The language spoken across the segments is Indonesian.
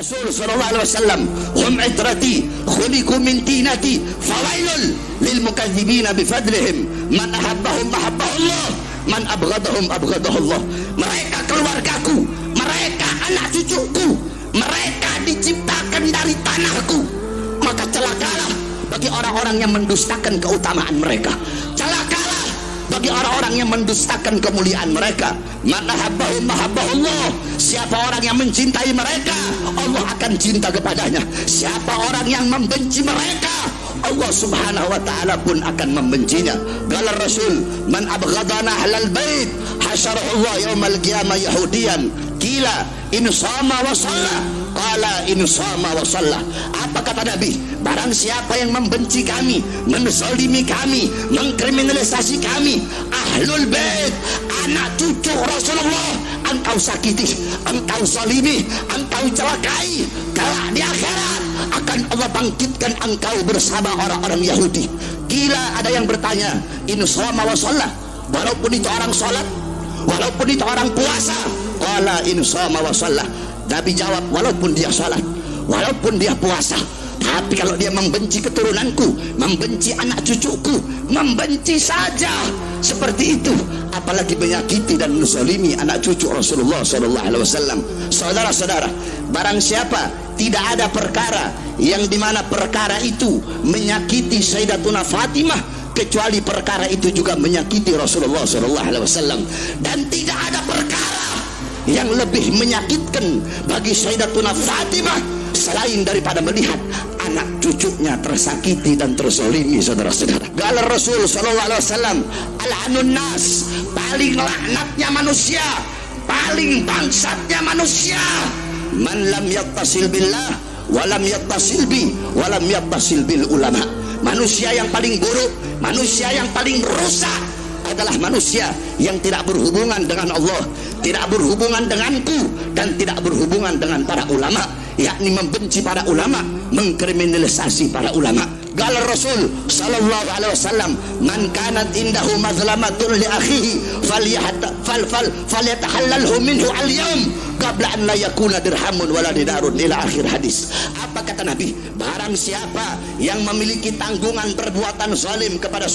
Rasul sallallahu alaihi wasallam, hum itrati khuliqu min tinati fawailul lil mukadzibina bifadlihim man ahabbahum ahabbahullah man abghadahum abghadahullah. Mereka keluargaku, mereka anak cucuku, mereka diciptakan dari tanahku, maka celakalah bagi orang-orang yang mendustakan keutamaan mereka, celakalah bagi orang-orang yang mendustakan kemuliaan mereka. Man ahabbahum ahabbahullah, siapa orang yang mencintai mereka, Allah akan cinta kepadanya. Siapa orang yang membenci mereka, Allah subhanahu wa ta'ala pun akan membencinya. Qala Rasul, man abghadana ahlal bait hasyarahullah yaumal qiyamah yahudiyan qila in sama wa shalla qala in sama wa shalla. Apa kata Nabi? Barang siapa yang membenci kami, menzalimi kami, mengkriminalisasi kami, ahlul bait, anak cucu Rasulullah, engkau sakiti, engkau zalimi, engkau celakai, kelak di akhirat akan Allah bangkitkan engkau bersama orang-orang Yahudi. Gila, ada yang bertanya, in shoma wa shalla, walaupun itu orang sholat, walaupun itu orang puasa, qala in shoma wa shalla. Nabi jawab, walaupun dia sholat, walaupun dia puasa, tapi kalau dia membenci keturunanku, membenci anak cucuku, membenci saja seperti itu, apalagi menyakiti dan menzalimi anak cucu Rasulullah sallallahu alaihi wasallam. Saudara-saudara, barang siapa tidak ada perkara yang dimana perkara itu menyakiti Sayyidatuna Fatimah, kecuali perkara itu juga menyakiti Rasulullah sallallahu alaihi wasallam. Dan tidak ada perkara yang lebih menyakitkan bagi Sayyidatuna Fatimah selain daripada melihat anak cucunya tersakiti dan terzalimi. Saudara-saudara, qala Rasul sallallahu alaihi wasallam, al-anun nas, paling laknatnya manusia, paling bangsatnya manusia, man lam yattasil billah walam yattasil bi walam yattasil bil ulama. Manusia yang paling buruk, manusia yang paling rusak adalah manusia yang tidak berhubungan dengan Allah, tidak berhubungan denganku, dan tidak berhubungan dengan para ulama, yakni membenci para ulama, mengkriminalisasi para ulama. Qala Rasul sallallahu alaihi wasallam, man kanat indahu mazlamatun li akhihi falyatahallalhu minhu al-yawm qabla an la yakuna dirhamun wala dinarun, ila akhir hadis. Apa kata Nabi? Barang siapa yang memiliki tanggungan perbuatan zalim kepada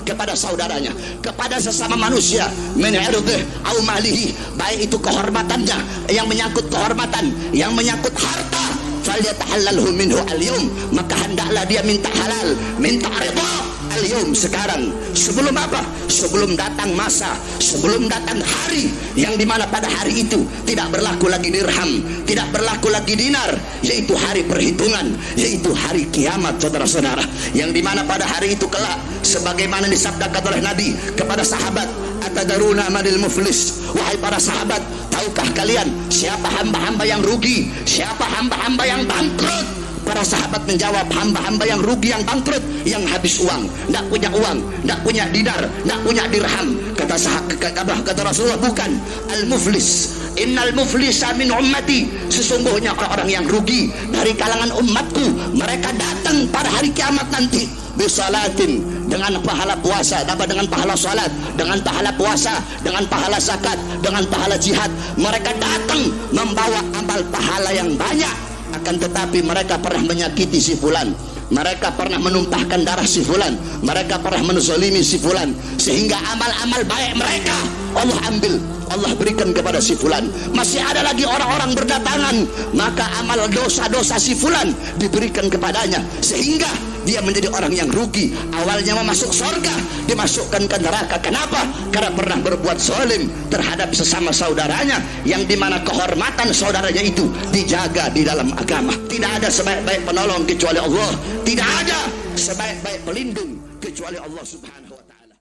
kepada saudaranya, kepada sesama manusia, min irdih au malihi, baik itu kehormatannya, yang menyangkut kehormatan, yang menyangkut harta, falyatahallalhu minhu al-yawm, maka hendaklah dia minta halal, minta ridha al-yawm, sekarang. Sebelum apa? Sebelum datang masa, sebelum datang hari yang dimana pada hari itu tidak berlaku lagi dirham, tidak berlaku lagi dinar, yaitu hari perhitungan, yaitu hari kiamat. Saudara-saudara, yang dimana pada hari itu kelak, sebagaimana disabdakan oleh Nabi kepada sahabat, atadaruna manil muflis, wahai para sahabat, tahukah kalian siapa hamba-hamba yang rugi, siapa hamba-hamba yang bangkrut? Para sahabat menjawab, hamba-hamba yang rugi, yang bangkrut, yang habis uang, tidak punya uang, tidak punya dinar, tidak punya dirham. Kata Rasulullah, bukan. Al-muflis, innal muflisa min ummati, sesungguhnya orang yang rugi dari kalangan umatku, mereka datang pada hari kiamat nanti bisalatin, dengan pahala puasa, dengan pahala salat, dengan pahala puasa, dengan pahala zakat, dengan pahala jihad. Mereka datang membawa amal pahala yang banyak, akan tetapi mereka pernah menyakiti si fulan, mereka pernah menumpahkan darah si fulan, mereka pernah menzalimi si fulan, sehingga amal-amal baik mereka Allah ambil, Allah berikan kepada si fulan. Masih ada lagi orang-orang berdatangan, maka amal dosa-dosa si fulan diberikan kepadanya, sehingga dia menjadi orang yang rugi. Awalnya mau masuk surga, dimasukkan ke neraka. Kenapa? Karena pernah berbuat zalim terhadap sesama saudaranya, yang dimana kehormatan saudaranya itu dijaga di dalam agama. Tidak ada sebaik-baik penolong kecuali Allah, tidak ada sebaik-baik pelindung kecuali Allah subhanahu wa ta'ala.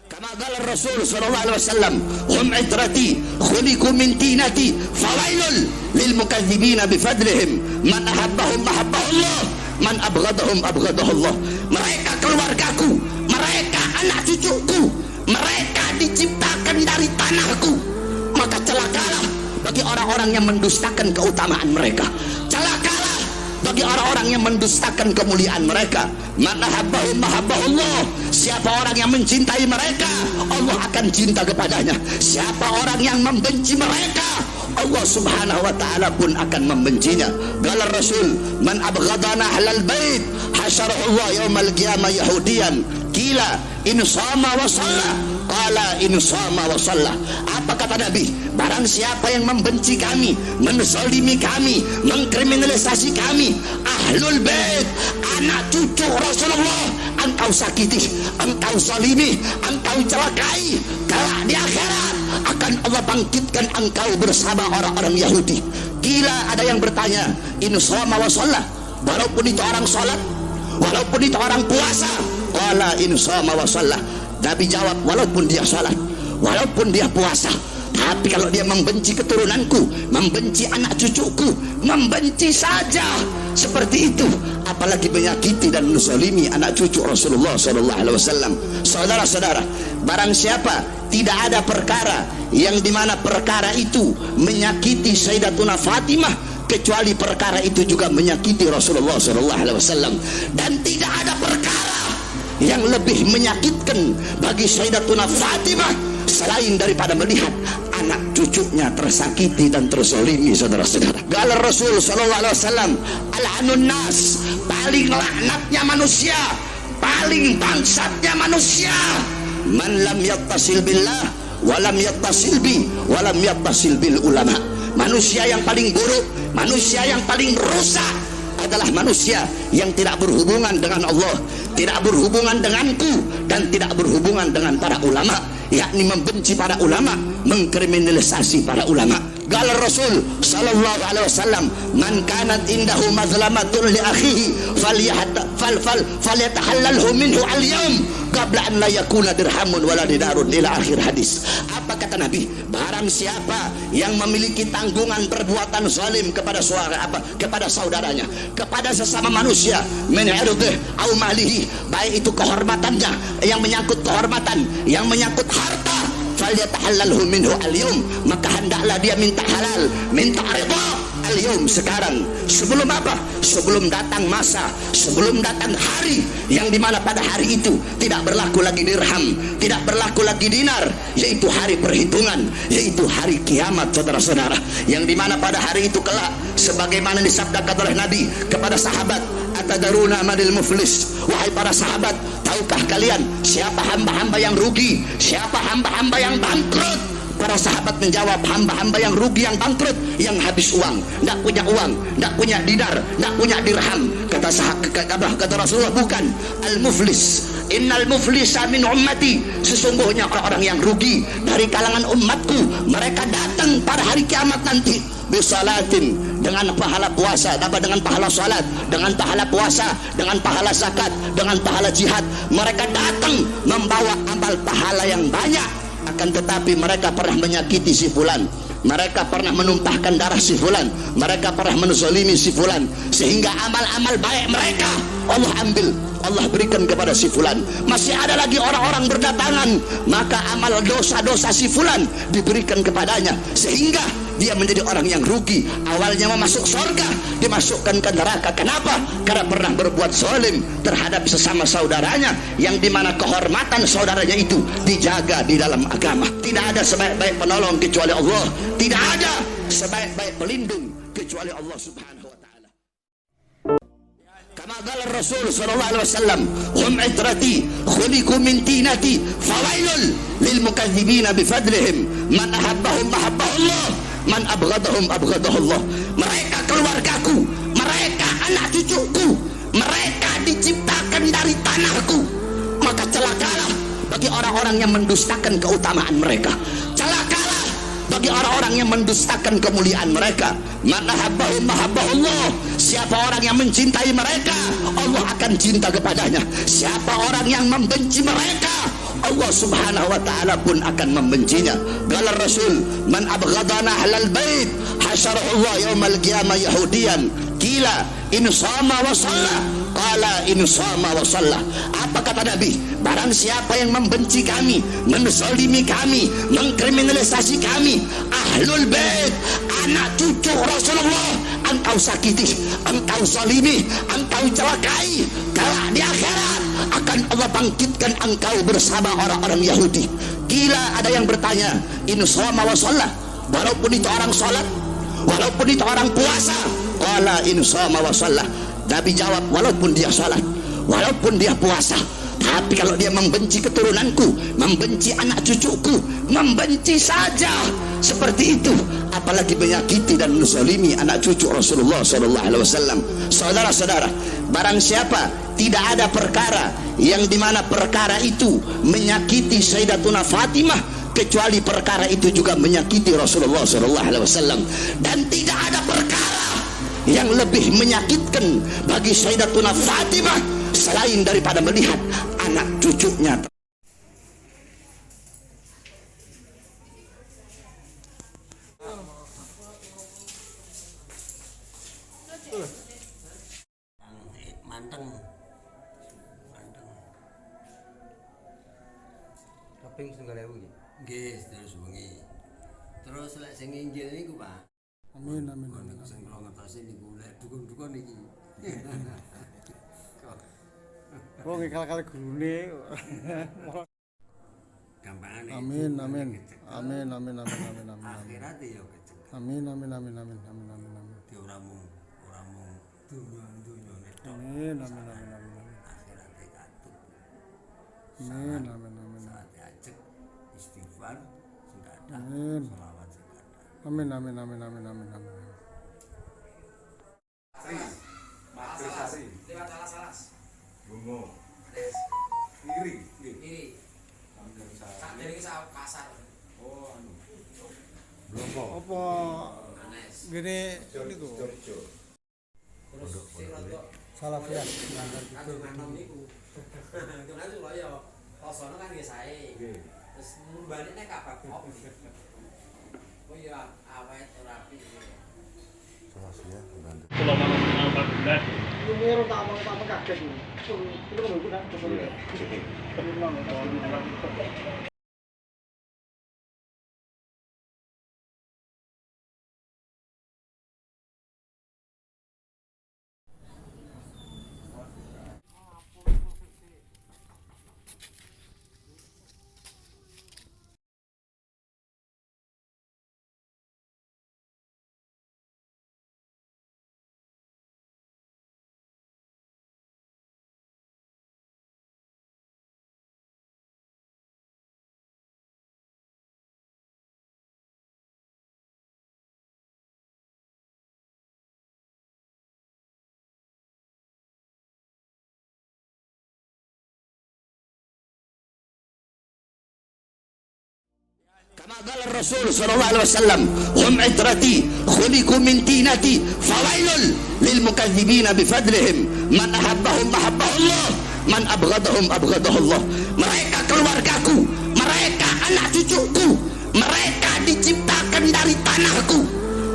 Kama qala Rasul sallallahu alaihi wasallam, hum itrati khuliqu min tinati fawailul lil mukadzibina bifadlihim man ahabbahum ahabbahullah man abghadahum abghadahullah. Mereka keluargaku, mereka anak cucuku, mereka diciptakan dari tanahku, maka celakalah bagi orang-orang yang mendustakan keutamaan mereka, celakalah bagi orang-orang yang mendustakan kemuliaan mereka. Man ahabbahum ahabbahullah, siapa orang yang mencintai mereka, Allah akan cinta kepadanya. Siapa orang yang membenci mereka, Allah subhanahu wa ta'ala pun akan membencinya. Qala Rasul, man abghadana ahlal bait hasyarahullah yaumal qiyamah yahudiyan qila in sama wa shalla qala in sama wa shalla. Apa kata Nabi? Barang siapa yang membenci kami, menzalimi kami, mengkriminalisasi kami, ahlul bait, anak cucu Rasulullah, engkau sakiti, engkau zalimi, engkau celakai, kelak di akhirat akan Allah bangkitkan engkau bersama orang-orang Yahudi. Gila, ada yang bertanya, in shoma wa shalla, walaupun itu orang sholat, walaupun itu orang puasa, qala in shoma wa shalla. Nabi jawab, walaupun dia sholat, walaupun dia puasa, tapi kalau dia membenci keturunanku, membenci anak cucuku, membenci saja seperti itu, apalagi menyakiti dan menzalimi anak cucu Rasulullah SAW. Saudara-saudara, barang siapa tidak ada perkara yang dimana perkara itu menyakiti Sayyidatuna Fatimah, kecuali perkara itu juga menyakiti Rasulullah SAW. Dan tidak ada perkara yang lebih menyakitkan bagi Sayyidatuna Fatimah selain daripada melihat anak cucunya tersakiti dan terzalimi. Saudara-saudara, qala Rasul sallallahu alaihi wasallam, al-anun nas, paling laknatnya manusia, paling bangsatnya manusia, man lam yattasil billah wa lam yattasil bi wa lam yattasil bil ulama. Manusia yang paling buruk, manusia yang paling rusak adalah manusia yang tidak berhubungan dengan Allah, tidak berhubungan denganku, dan tidak berhubungan dengan para ulama, yakni membenci para ulama, mengkriminalisasi para ulama. Qala Rasul sallallahu alaihi wasallam, man kanat indahu mazlamatun li akhihi falyatahallalhu minhu al-yawm qabla an la yakuna dirhamun wala dinarun, ila akhir hadis. Apa kata Nabi? Barang siapa yang memiliki tanggungan perbuatan zalim kepada kepada saudaranya, kepada sesama manusia, min irdih au malihi, baik itu kehormatannya, yang menyangkut kehormatan, yang menyangkut harta, falyatahallalhu minhu al-yawm, maka hendaklah dia minta halal, minta ridha al-yawm, sekarang. Sebelum apa? Sebelum datang masa, sebelum datang hari yang dimana pada hari itu tidak berlaku lagi dirham, tidak berlaku lagi dinar, yaitu hari perhitungan, yaitu hari kiamat. Saudara-saudara, yang dimana pada hari itu kelak, sebagaimana disabdakan oleh Nabi kepada sahabat, atadaruna manil muflis, wahai para sahabat, tahukah kalian siapa hamba-hamba yang rugi, siapa hamba-hamba yang bangkrut? Para sahabat menjawab, hamba-hamba yang rugi, yang bangkrut, yang habis uang, tidak punya uang, tidak punya dinar, tidak punya dirham. Kata Rasulullah, bukan, al-muflis, innal muflisa min ummati, sesungguhnya orang-orang yang rugi dari kalangan umatku, mereka datang pada hari kiamat nanti bisalatin, dengan pahala puasa, dengan pahala salat, dengan pahala puasa, dengan pahala zakat, dengan pahala jihad. Mereka datang membawa amal pahala yang banyak, akan tetapi mereka pernah menyakiti si fulan, mereka pernah menumpahkan darah si fulan, mereka pernah menzalimi si fulan, sehingga amal-amal baik mereka Allah ambil, Allah berikan kepada si fulan. Masih ada lagi orang-orang berdatangan, maka amal dosa-dosa si fulan diberikan kepadanya, sehingga dia menjadi orang yang rugi. Awalnya mau masuk surga, dimasukkan ke neraka. Kenapa? Karena pernah berbuat zalim terhadap sesama saudaranya, yang dimana kehormatan saudaranya itu dijaga di dalam agama. Tidak ada sebaik-baik penolong kecuali Allah, tidak ada sebaik-baik pelindung kecuali Allah subhanahu wa ta'ala. Kama qala Rasul sallallahu alaihi wasallam, hum itrati khuliqu min tinati fawailul lil mukadzibina bifadlihim man ahabbahum ahabbahullah man abghadahum abghadahullah. Mereka keluargaku, mereka anak cucuku, mereka diciptakan dari tanahku, maka celakalah bagi orang-orang yang mendustakan keutamaan mereka, celakalah bagi orang-orang yang mendustakan kemuliaan mereka. Man ahabbahum ahabbahullah, siapa orang yang mencintai mereka, Allah akan cinta kepadanya. Siapa orang yang membenci mereka, Allah subhanahu wa ta'ala pun akan membencinya. Qala Rasul, man abghadana ahlal bait hasyarahullah yaumal qiyamah yahudiyan qila in shoma wa shalla qala in shoma wa shalla. Apa kata Nabi? Barang siapa yang membenci kami, menzalimi kami, mengkriminalisasi kami, ahlul bait, anak cucu Rasulullah, engkau sakiti, engkau zalimi, engkau celakai, kelak di akhirat akan Allah bangkitkan engkau bersama orang-orang Yahudi. Gila, ada yang bertanya, in shoma wa shalla, walaupun itu orang sholat, walaupun itu orang puasa. Qala in shoma wa shalla. Nabi jawab, walaupun dia sholat, walaupun dia puasa, tapi kalau dia membenci keturunanku, membenci anak cucuku, membenci saja seperti itu, apalagi menyakiti dan menzalimi anak cucu Rasulullah SAW. Saudara-saudara, barang siapa tidak ada perkara yang dimana perkara itu menyakiti Sayyidatuna Fatimah, kecuali perkara itu juga menyakiti Rasulullah SAW. Dan tidak ada perkara yang lebih menyakitkan bagi Sayyidatuna Fatimah selain daripada melihat anak cucunya. Manteng. Kaping 9.000 iki. Nggih, terus wengi. Terus lek sing injil niku, Pak. Amin amin amin. Niku sing kula ngertosi niku lek dukun-dukun iki. Kok ngekal-kal gurune. Gampangane. Amin amin. Amin amin amin amin amin. Akhirate yo keceng. Amin amin amin amin amin amin amin. Di ora mung dunya netok. Amin amin amin amin amin. Akhirate katut. Amin amin amin. Saate ajek istighfar sing kathah. Amin. Selawat sing kathah. Amin amin amin amin amin amin. Matrisari. Lewat alas-alas. Bungo. Iri. Ini. Tak jadi kasar. Oh, anu. Apa Anes. gini niku Jorjo. Terus sing rodok salafiyah. kandung-kandung niku. Kena tuh lho ya. Rasane kan nggih sae. Nggih. Terus mbane nek kapak kopi. Oh iya, awet ora rapi. Pulau Manuk Alhamdulillah. Lumero tak mau tak kaget iki. Itu kan udah Kama qala Rasul sallallahu alaihi wasallam, hum itrati khuliqu min tinati fawailul lil mukadzibina bifadlihim man ahabbahum ahabbahullah man abghadahum abghadahullah. Mereka keluargaku, mereka anak cucuku, mereka diciptakan dari tanahku,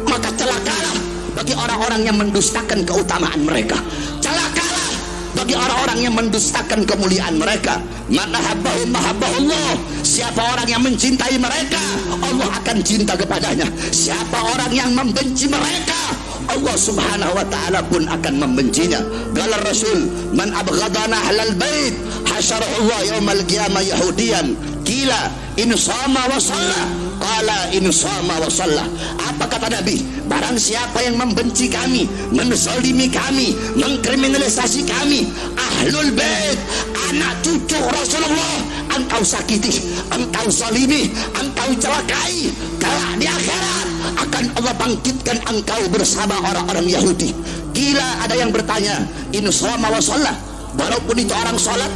maka celakalah bagi orang-orang yang mendustakan keutamaan mereka, celakalah bagi orang-orang yang mendustakan kemuliaan mereka. Man ahabbahum ahabbahullah. Siapa orang yang mencintai mereka, Allah akan cinta kepadanya. Siapa orang yang membenci mereka, Allah subhanahu wa ta'ala pun akan membencinya. Qala Rasul, man abghadana ahlal bait hasyarahullah yaumal qiyamah yahudiyan. Kila in sama wa shalla. Qala in sama wa shalla. Apa kata Nabi? Barang siapa yang membenci kami, menzalimi kami, mengkriminalisasi kami, ahlul bait, anak cucu Rasulullah, engkau sakiti, engkau zalimi, engkau celakai. Kelak di akhirat akan Allah bangkitkan engkau bersama orang-orang Yahudi. Gila, ada yang bertanya, in shoma wa shalla, walaupun itu orang sholat,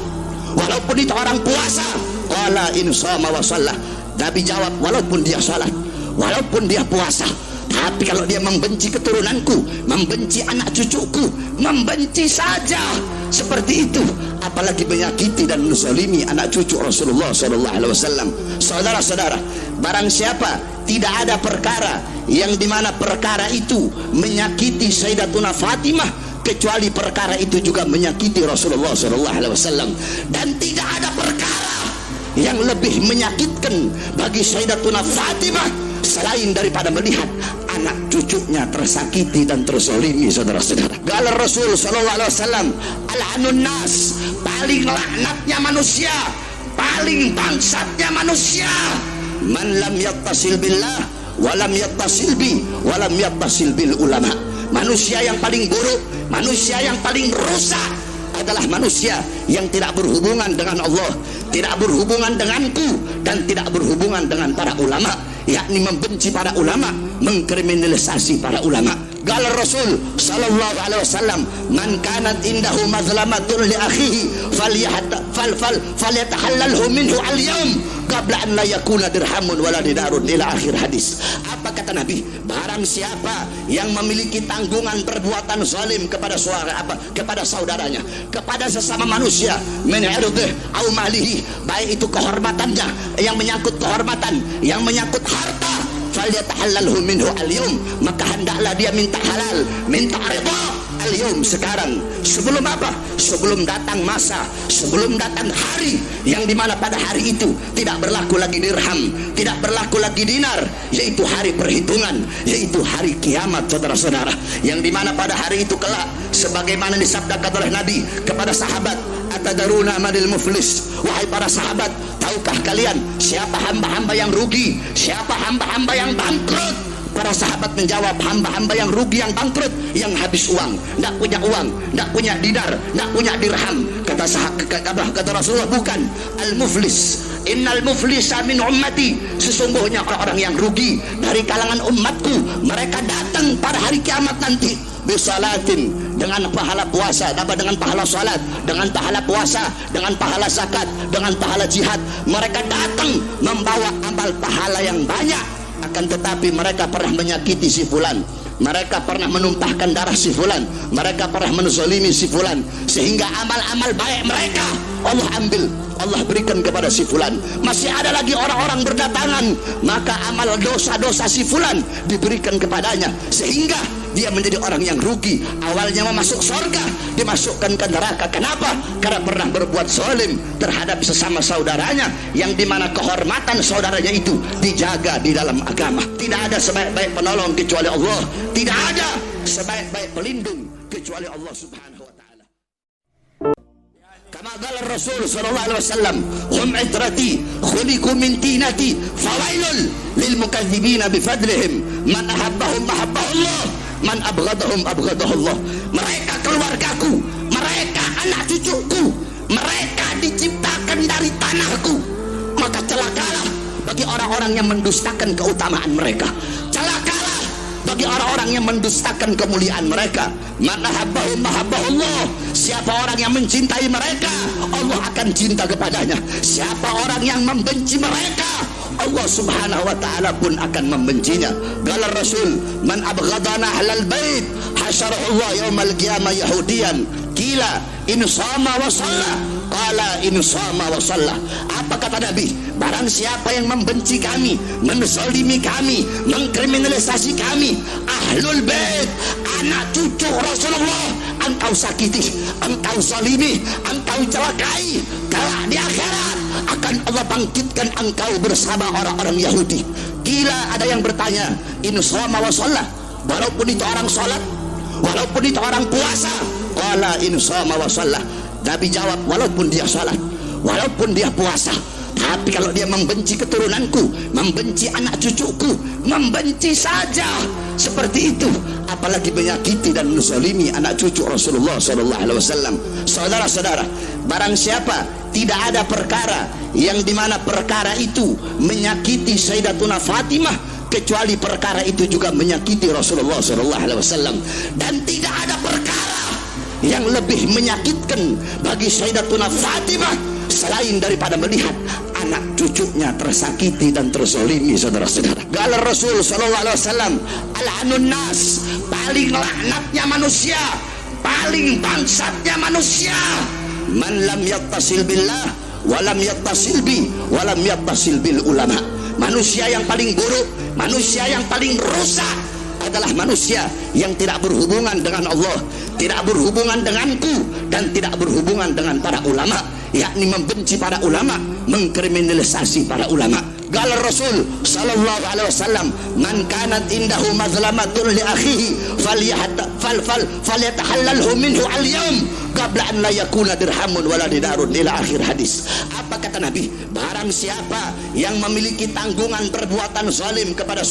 walaupun itu orang puasa. Qala in shoma wa shalla. Nabi jawab, walaupun dia sholat, walaupun dia puasa, tapi kalau dia membenci keturunanku, membenci anak cucuku, membenci saja seperti itu, apalagi menyakiti dan menzalimi anak cucu Rasulullah SAW. Saudara-saudara, barang siapa tidak ada perkara yang dimana perkara itu menyakiti Sayyidatuna Fatimah, kecuali perkara itu juga menyakiti Rasulullah SAW. Dan tidak ada perkara yang lebih menyakitkan bagi Sayyidatuna Fatimah selain daripada melihat anak cucunya tersakiti dan terzalimi. Saudara-saudara, qala Rasul sallallahu alaihi wasallam, al-anun nas, paling laknatnya manusia, paling bangsatnya manusia, man lam yattasil billah walam yattasil bi walam yattasil bil ulama. Manusia yang paling buruk, manusia yang paling rusak adalah manusia yang tidak berhubungan dengan Allah, tidak berhubungan denganku, dan tidak berhubungan dengan para ulama, yakni membenci para ulama, mengkriminalisasi para ulama. Qala Rasul sallallahu alaihi wasallam, man kanat indahu mazlamatun li akhihi falyatahallalhu minhu al-yawm qabla an la yakuna dirhamun wala dinarun, ila akhir hadis. Apa kata Nabi? Barang siapa yang memiliki tanggungan perbuatan zalim kepada kepada saudaranya, kepada sesama manusia, min irdih au malihi, baik itu kehormatannya, yang menyangkut kehormatan, yang menyangkut harta, falyatahallalhu minhu al-yawm, maka hendaklah dia minta halal, minta ridha al-yawm, sekarang. Sebelum apa? Sebelum datang masa, sebelum datang hari yang dimana pada hari itu tidak berlaku lagi dirham, tidak berlaku lagi dinar, yaitu hari perhitungan, yaitu hari kiamat, saudara-saudara, yang dimana pada hari itu kelak, sebagaimana disabdakan oleh Nabi kepada sahabat, atadaruna manil muflis, wahai para sahabat, tahukah kalian siapa hamba-hamba yang rugi, siapa hamba-hamba yang bangkrut? Para sahabat menjawab, hamba-hamba yang rugi, yang bangkrut, yang habis uang, tidak punya uang, tidak punya dinar, tidak punya dirham. Kata Rasulullah, bukan. Al-muflis, innal muflisa min ummati, sesungguhnya orang-orang yang rugi dari kalangan umatku, mereka datang pada hari kiamat nanti bisalatin, dengan pahala puasa, dengan pahala salat, dengan pahala puasa, dengan pahala zakat, dengan pahala jihad. Mereka datang membawa amal pahala yang banyak, akan tetapi mereka pernah menyakiti si fulan, mereka pernah menumpahkan darah si fulan, mereka pernah menzalimi si fulan, sehingga amal-amal baik mereka Allah ambil, Allah berikan kepada si fulan. Masih ada lagi orang-orang berdatangan, maka amal dosa-dosa si fulan diberikan kepadanya, sehingga dia menjadi orang yang rugi. Awalnya mau masuk surga, dimasukkan ke neraka. Kenapa? Karena pernah berbuat zalim terhadap sesama saudaranya, yang dimana kehormatan saudaranya itu dijaga di dalam agama. Tidak ada sebaik-baik penolong kecuali Allah, tidak ada sebaik-baik pelindung kecuali Allah subhanahu wa ta'ala. Kama qala Rasul sallallahu alaihi wasallam, hum itrati khuliqu min tinati fawailul lil mukadzibina bifadlihim, man ahabbahum ahabbahullah, man abghadahum abghadahullah. Mereka keluargaku, mereka anak cucuku, mereka diciptakan dari tanahku, maka celakalah bagi orang-orang yang mendustakan keutamaan mereka, celakalah bagi orang-orang yang mendustakan kemuliaan mereka. Man ahabbahum ahabbahullah, siapa orang yang mencintai mereka, Allah akan cinta kepadanya. Siapa orang yang membenci mereka, Allah subhanahu wa ta'ala pun akan membencinya. Qala Rasul, man abghadana ahlal bait hasyarahullah yaumal qiyamah yahudiyan, qila in sama wa shalla, qala in sama wa shalla. Apa kata Nabi? Barang siapa yang membenci kami, menzalimi kami, mengkriminalisasi kami, ahlul bait, anak cucu Rasulullah, engkau sakiti, engkau zalimi, engkau celakai, kelak di akhirat akan Allah bangkitkan engkau bersama orang-orang Yahudi. Gila, ada yang bertanya, in shoma wa shalla, walaupun itu orang sholat, walaupun itu orang puasa, qala in shoma wa shalla. Nabi jawab, walaupun dia sholat, walaupun dia puasa, tapi kalau dia membenci keturunanku, membenci anak cucuku, membenci saja seperti itu, apalagi menyakiti dan menzalimi anak cucu Rasulullah sallallahu alaihi wasallam. Saudara-saudara, barang siapa tidak ada perkara yang dimana perkara itu menyakiti Sayyidatuna Fatimah, kecuali perkara itu juga menyakiti Rasulullah sallallahu alaihi wasallam. Dan tidak ada perkara yang lebih menyakitkan bagi Sayyidatuna Fatimah selain daripada melihat anak cucunya tersakiti dan terzalimi, saudara-saudara. Qala Rasul sallallahu alaihi wasallam, al-anun nas, paling laknatnya manusia, paling bangsatnya manusia, man lam yattasil billah walam yattasil bi walam yattasil bil ulama. Manusia yang paling buruk, manusia yang paling rusak adalah manusia yang tidak berhubungan dengan Allah, tidak berhubungan denganku, dan tidak berhubungan dengan para ulama, yakni membenci para ulama, mengkriminalisasi para ulama. Qala Rasul sallallahu alaihi wasallam, man kanat indahu mazlamatun li akhihi falyatahallalhu minhu al-yawm qabla an la yakuna dirhamun wala dinarun, ila akhir hadis. Apa kata Nabi? Barang siapa yang memiliki tanggungan perbuatan zalim kepada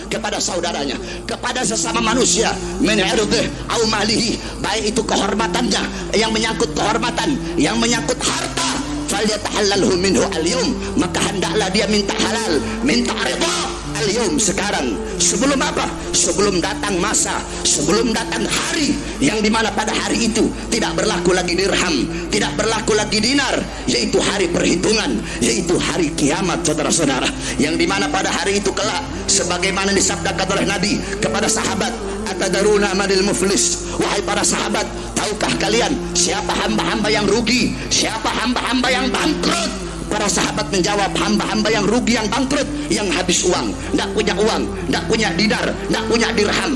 kepada saudaranya, kepada sesama manusia, min irdih au malihi, baik itu kehormatannya, yang menyangkut kehormatan, yang menyangkut harta, falyatahallalhu minhu al-yawm, maka hendaklah dia minta halal, minta ridha al-yawm, sekarang. Sebelum apa? Sebelum datang masa, sebelum datang hari yang dimana pada hari itu tidak berlaku lagi dirham, tidak berlaku lagi dinar, yaitu hari perhitungan, yaitu hari kiamat, saudara-saudara, yang dimana pada hari itu kelak, sebagaimana disabdakan oleh Nabi kepada sahabat, atadaruna manil muflis, wahai para sahabat, tahukah kalian siapa hamba-hamba yang rugi, siapa hamba-hamba yang bangkrut? Para sahabat menjawab, hamba-hamba yang rugi, yang bangkrut, yang habis uang, tidak punya uang, tidak punya dinar, tidak punya dirham.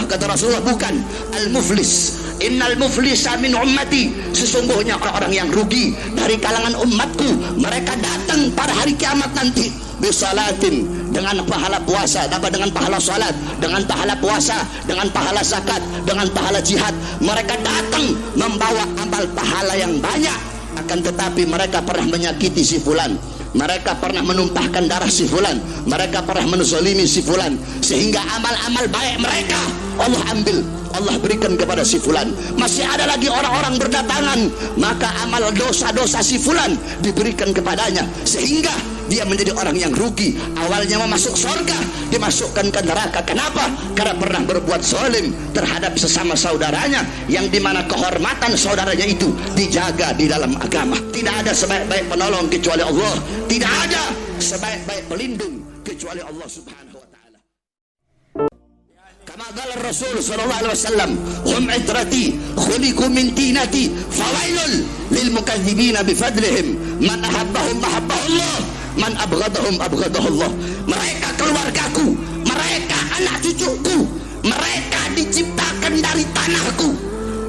Kata Rasulullah, bukan. Al-muflis, innal muflisa min ummati, sesungguhnya orang-orang yang rugi dari kalangan umatku, mereka datang pada hari kiamat nanti bisalatin, dengan pahala puasa, dengan pahala salat, dengan pahala puasa, dengan pahala zakat, dengan pahala jihad. Mereka datang membawa amal pahala yang banyak. Akan tetapi mereka pernah menyakiti si fulan, mereka pernah menumpahkan darah si fulan, mereka pernah menzalimi si fulan, sehingga amal-amal baik mereka Allah ambil, Allah berikan kepada si fulan. Masih ada lagi orang-orang berdatangan, maka amal dosa-dosa si fulan diberikan kepadanya, sehingga dia menjadi orang yang rugi. Awalnya mau masuk surga, dimasukkan ke neraka. Kenapa? Karena pernah berbuat zalim terhadap sesama saudaranya, yang dimana kehormatan saudaranya itu dijaga di dalam agama. Tidak ada sebaik-baik penolong kecuali Allah, tidak ada sebaik-baik pelindung kecuali Allah subhanahu wa ta'ala. Kama qala Rasul sallallahu alaihi wasallam, hum itrati khuliqu min tinati fawailul lil mukadzibina bifadlihim, man ahabbahum ahabbahullah, man abghadahum abghadahullah. Mereka keluargaku, mereka anak cucuku, mereka diciptakan dari tanahku,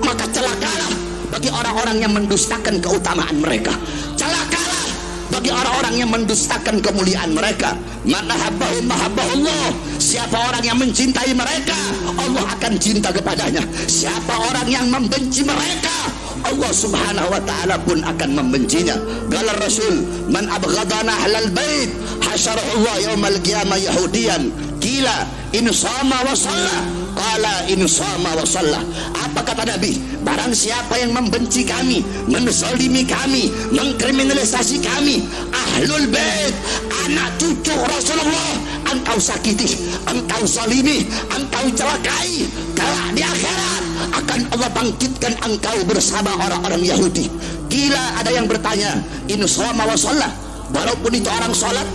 maka celakalah bagi orang-orang yang mendustakan keutamaan mereka, celakalah bagi orang-orang yang mendustakan kemuliaan mereka. Man ahabbahum ahabbahullah, siapa orang yang mencintai mereka, Allah akan cinta kepadanya. Siapa orang yang membenci mereka, Allah subhanahu wa ta'ala pun akan membencinya. Qala Rasul, man abghadana ahlal bait hasyarahullah yaumal qiyamah yahudiyan, qila in sama wa shalla, qala in sama wa shalla. Apa kata Nabi? Barang siapa yang membenci kami, menzalimi kami, mengkriminalisasi kami, ahlul bait, anak cucu Rasulullah, engkau sakiti, engkau zalimi, engkau celakai, kelak di akhirat akan Allah bangkitkan engkau bersama orang-orang Yahudi. Gila, ada yang bertanya, in shoma wa shalla, walaupun itu orang sholat,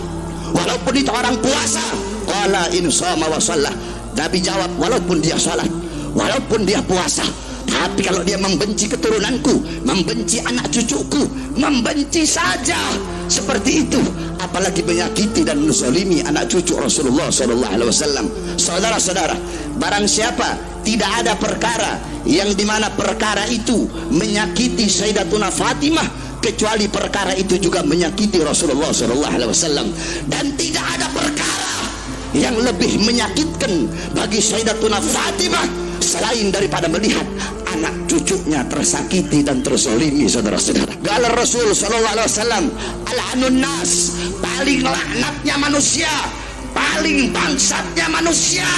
walaupun itu orang puasa, qala in shoma wa shalla. Nabi jawab, walaupun dia sholat, walaupun dia puasa, tapi kalau dia membenci keturunanku, membenci anak cucuku, membenci saja seperti itu, apalagi menyakiti dan menzalimi anak cucu Rasulullah SAW. Saudara-saudara, barang siapa tidak ada perkara yang dimana perkara itu menyakiti Sayyidatuna Fatimah, kecuali perkara itu juga menyakiti Rasulullah SAW. Dan tidak ada perkara yang lebih menyakitkan bagi Sayyidatuna Fatimah selain daripada melihat anak cucunya tersakiti dan terzalimi, saudara-saudara. Qala Rasul sallallahu alaihi wasallam, al-anun nas, paling laknatnya manusia, paling bangsatnya manusia,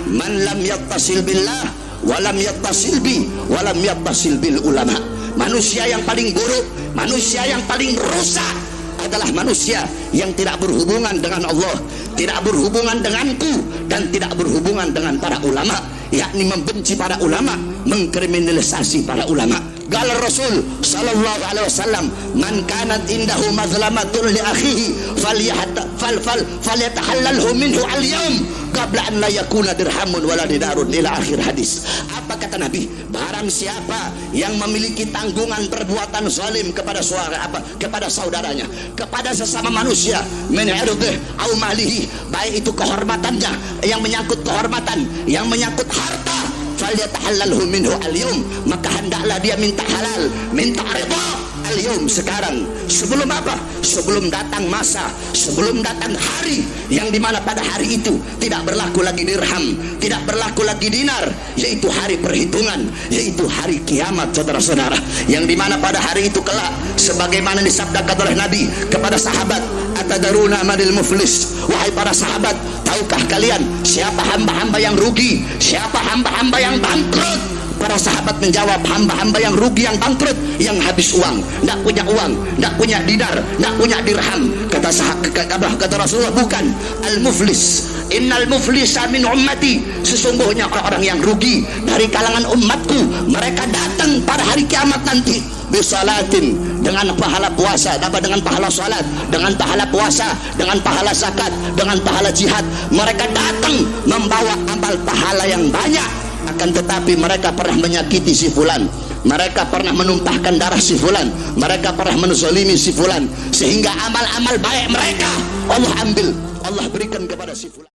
man lam yattasil billah wa lam yattasil bi wa lam yattasil bil ulama. Manusia yang paling buruk, manusia yang paling rusak adalah manusia yang tidak berhubungan dengan Allah, tidak berhubungan denganku, dan tidak berhubungan dengan para ulama, yakni membenci para ulama, mengkriminalisasi para ulama. Qala Rasul sallallahu alaihi wasallam, man kanat indahu mazlamatun li akhihi falyatahallalhu minhu al-yawm qabla an la yakuna dirhamun wala dinarun, ila akhir hadis. Apa kata Nabi? Barang siapa yang memiliki tanggungan perbuatan zalim kepada kepada saudaranya, kepada sesama manusia, min irdih au malihi, baik itu kehormatannya, yang menyangkut kehormatan, yang menyangkut harta, falyatahallalhu minhu al-yawm, maka hendaklah dia minta halal, minta ridha al-yawm, sekarang. Sebelum apa? Sebelum datang masa, sebelum datang hari yang dimana pada hari itu tidak berlaku lagi dirham, tidak berlaku lagi dinar, yaitu hari perhitungan, yaitu hari kiamat, saudara-saudara. Yang dimana pada hari itu kelak, sebagaimana disabdakan oleh Nabi kepada sahabat, atadaruna manil muflis, wahai para sahabat, tahukah kalian siapa hamba-hamba yang rugi, siapa hamba-hamba yang bangkrut? Para sahabat menjawab, hamba-hamba yang rugi, yang bangkrut, yang habis uang, tidak punya uang, tidak punya dinar, tidak punya dirham. Kata Rasulullah, bukan. Al-muflis, innal muflisa min ummati, sesungguhnya orang-orang yang rugi dari kalangan umatku, mereka datang pada hari kiamat nanti bisalatin, dengan pahala puasa, dengan pahala salat, dengan pahala puasa, dengan pahala zakat, dengan pahala jihad. Mereka datang membawa amal pahala yang banyak. Akan tetapi mereka pernah menyakiti si fulan, mereka pernah menumpahkan darah si fulan, mereka pernah menzalimi si fulan, sehingga amal-amal baik mereka Allah ambil, Allah berikan kepada si fulan.